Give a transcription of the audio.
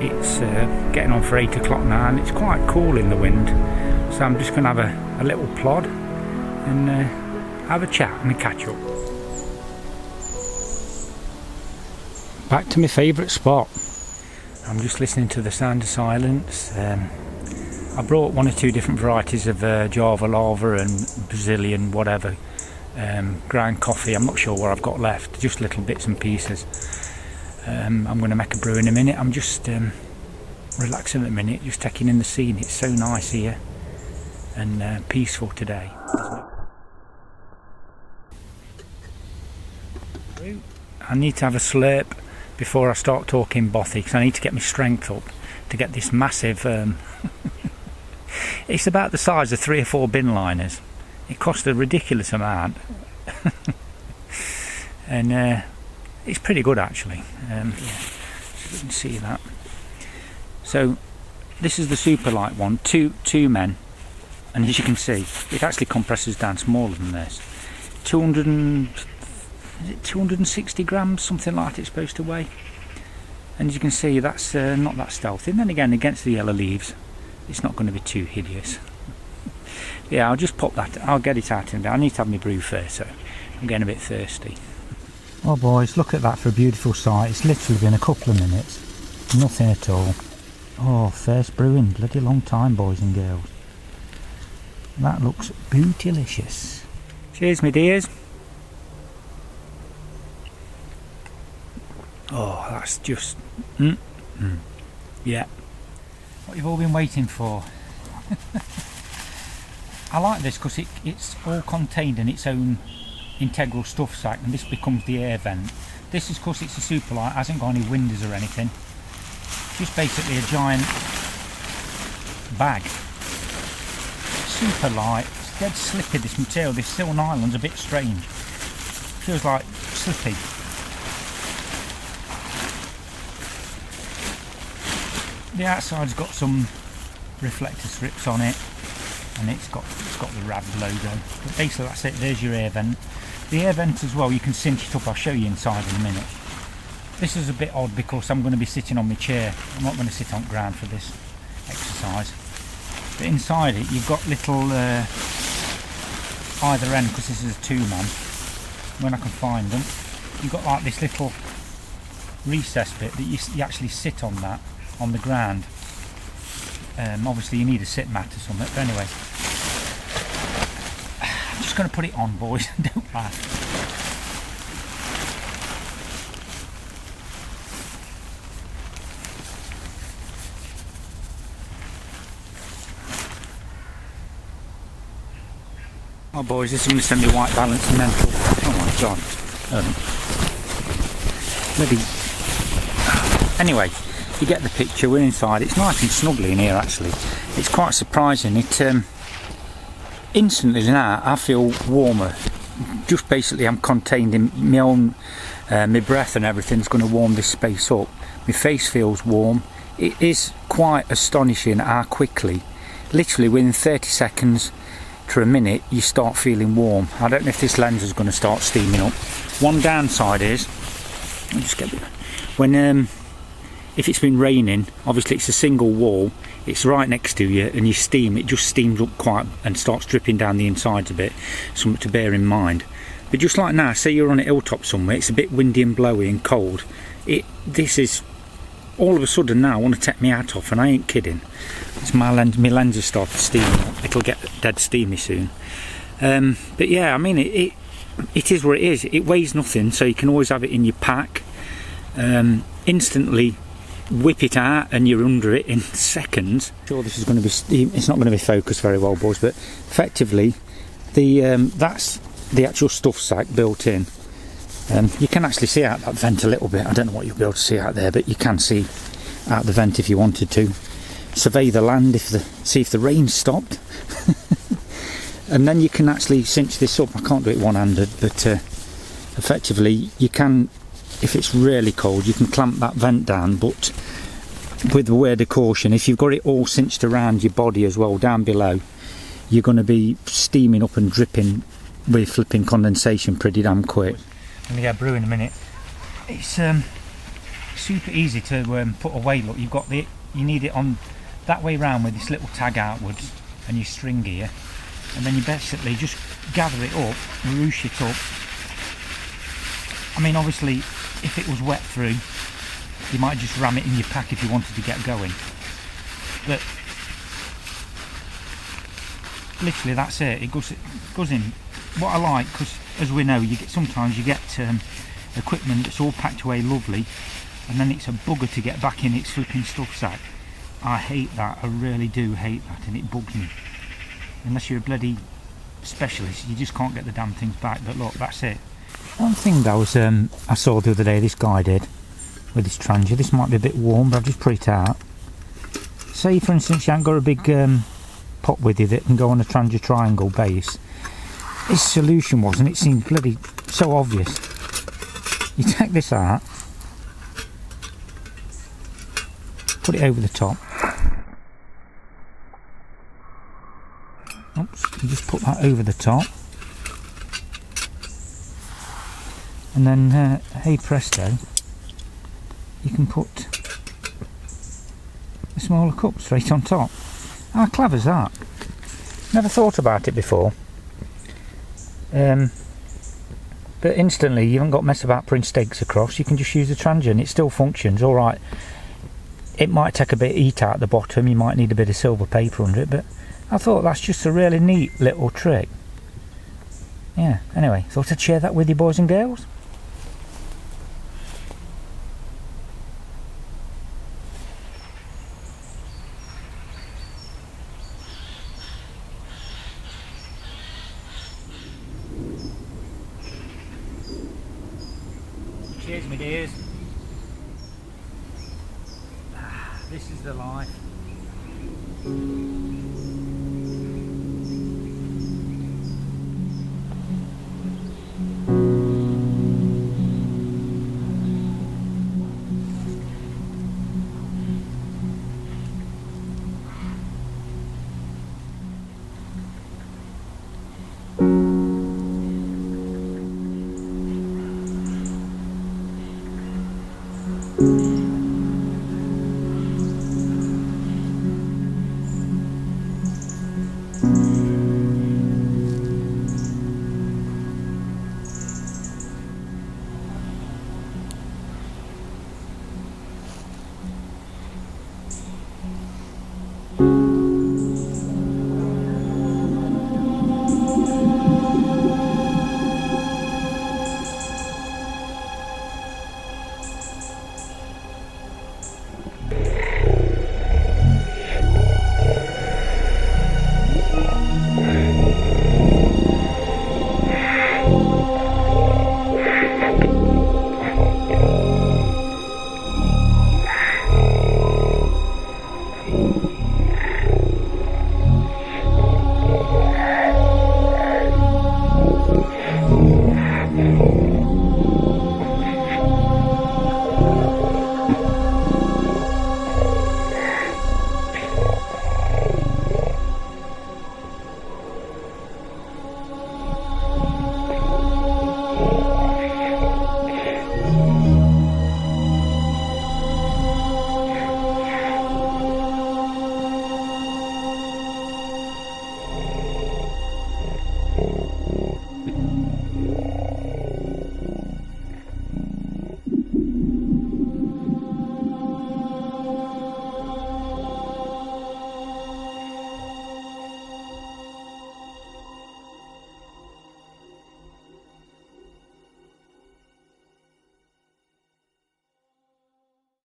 It's getting on for 8 o'clock now, and it's quite cool in the wind, so I'm just going to have a little plod and have a chat and a catch up. Back to my favourite spot. I'm just listening to the sound of silence. I brought 1 or 2 different varieties of Java Lava and Brazilian whatever, ground coffee. I'm not sure what I've got left, just little bits and pieces. I'm going to make a brew in a minute. I'm just relaxing at the minute, just taking in the scene. It's so nice here and peaceful today. I need to have a slurp before I start talking bothy, because I need to get my strength up to get this massive it's about the size of 3 or 4 bin liners. It cost a ridiculous amount and it's pretty good actually. Yeah, so you can see that. So this is the Superlite one, two men, and as you can see it actually compresses down smaller than this. 260 grams, something like that it's supposed to weigh, and as you can see that's not that stealthy. And then again, against the yellow leaves it's not going to be too hideous. Yeah, I'll just pop that, I'll get it out in there. I need to have my brew first, so I'm getting a bit thirsty. Oh boys, look at that for a beautiful sight. It's literally been a couple of minutes, nothing at all. Oh, first brew in bloody long time, boys and girls. That looks bootylicious. Cheers my dears. Oh, that's just yeah, what you've all been waiting for. I like this because it's all contained in its own integral stuff sack, and this becomes the air vent. This is because it's a Superlite, hasn't got any windows or anything. It's just basically a giant bag. Super light, it's dead slippy, this material. This Sil nylon's a bit strange, feels like slippy. The outside's got some reflector strips on it, and it's got the RAB logo. But basically that's it. There's your air vent. The air vent as well, you can cinch it up. I'll show you inside in a minute. This is a bit odd because I'm going to be sitting on my chair. I'm not going to sit on ground for this exercise. But inside it you've got little either end, because this is a 2-man, when I can find them, you've got like this little recess bit that you actually sit on that, on the ground. Obviously you need a sit mat or something, but anyway, I'm just going to put it on, boys. Don't laugh. Oh boys, this is going to send me white balance and mental. Oh my god. Bloody. Anyway, you get the picture. We're inside. It's nice and snuggly in here actually. It's quite surprising. It instantly now I feel warmer. Just basically I'm contained in my own my breath, and everything's going to warm this space up. My face feels warm. It is quite astonishing how quickly, literally within 30 seconds to a minute, you start feeling warm. I don't know if this lens is going to start steaming up. One downside is, I'll just get it, when if it's been raining, obviously it's a single wall, it's right next to you, and you steam, it just steams up quite and starts dripping down the insides a bit. Something to bear in mind. But just like now, say you're on a hilltop somewhere, it's a bit windy and blowy and cold, this is all of a sudden now I want to take my hat off, and I ain't kidding. It's my lens has started steaming up. It'll get dead steamy soon. But yeah, I mean it is what it is. It weighs nothing, so you can always have it in your pack. Instantly whip it out and you're under it in seconds. Sure, this is going to be it's not going to be focused very well, boys, but effectively that's the actual stuff sack built in. You can actually see out that vent a little bit. I don't know what you'll be able to see out there, but you can see out the vent if you wanted to. Survey the land, see if the rain's stopped. And then you can actually cinch this up. I can't do it one-handed, but effectively you can, if it's really cold, you can clamp that vent down, but with a word of caution, if you've got it all cinched around your body as well down below, you're going to be steaming up and dripping with flipping condensation pretty damn quick. I'm going to get a brew in a minute. It's super easy to put away. Look, you need it on that way round with this little tag outwards and your string gear, and then you basically just gather it up, roosh it up. I mean, obviously if it was wet through, you might just ram it in your pack if you wanted to get going, but literally that's it. It goes in. What I like, because as we know, sometimes you get equipment that's all packed away lovely, and then it's a bugger to get back in its flipping stuff sack. I hate that. I really do hate that, and it bugs me. Unless you're a bloody specialist, you just can't get the damn things back. But look, that's it. One thing that I saw the other day, this guy did with his trangia. This might be a bit warm, but I've just put it out. Say for instance you haven't got a big pot with you that can go on a trangia triangle base. His solution was, and it seemed bloody so obvious, you take this out, put it over the top. Oops, you just put that over the top, and then hey presto, you can put a smaller cup straight on top. How clever's that? Never thought about it before. But instantly you haven't got to mess about putting stakes across. You can just use the trangia and it still functions alright. It might take a bit of heat out at the bottom, you might need a bit of silver paper under it, but I thought that's just a really neat little trick. Yeah, anyway, thought I'd share that with you boys and girls. Cheers, my dears. This is the life.